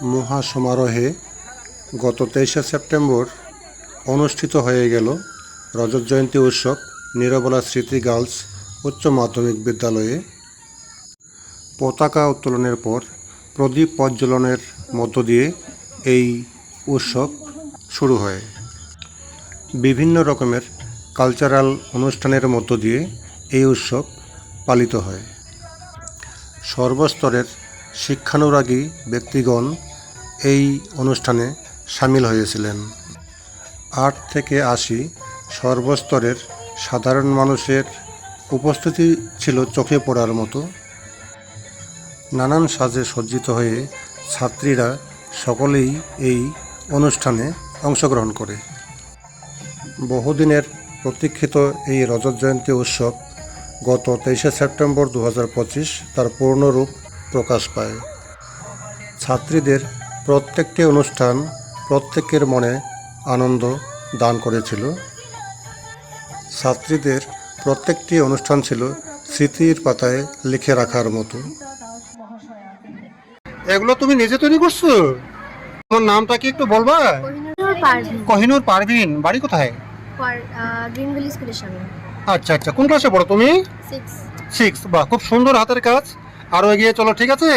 মহাসমারোহে গত 23শে সেপ্টেম্বর অনুষ্ঠিত হয়ে গেল রজত জয়ন্তী উৎসব নিরবলা স্মৃতি গার্লস উচ্চ মাধ্যমিক বিদ্যালয়ে। পতাকা উত্তোলনের পর প্রদীপ প্রজ্বলনের মধ্য দিয়ে এই উৎসব শুরু হয়। বিভিন্ন রকমের কালচারাল অনুষ্ঠানের মধ্য দিয়ে এই উৎসব পালিত হয়। সর্বস্তরের শিক্ষানুরাগী ব্যক্তিগণ এই অনুষ্ঠানে সামিল হয়েছিলেন। 8 থেকে 80 সর্বস্তরের সাধারণ মানুষের উপস্থিতি ছিল চোখে পড়ার মতো। নানান সাজে সজ্জিত হয়ে ছাত্রীরা সকলেই এই অনুষ্ঠানে অংশগ্রহণ করে। বহুদিনের প্রতীক্ষিত এই রজত জয়ন্তী উৎসব গত 23শে সেপ্টেম্বর 2025 তার পূর্ণরূপ প্রকাশ পায়। ছাত্রীদের প্রত্যেকটি অনুষ্ঠান প্রত্যেকের মনে আনন্দ দান করেছিল। ছাত্রীদের প্রত্যেকটি অনুষ্ঠান ছিল স্মৃতির পাতায় লিখে রাখার মতো। এগুলো তুমি নিজে তৈরি করছো? তোমার নামটা কি একটু বলবা? কোহিনুর পারভিন। বাড়ি কোথায়? গ্রিন ভ্যালি স্কুলের সামনে। আচ্ছা আচ্ছা, কোন ক্লাসে পড়ো তুমি? 6। 6। বাহ, খুব সুন্দর হাতের কাজ। আরো এগিয়ে চলো, ঠিক আছে?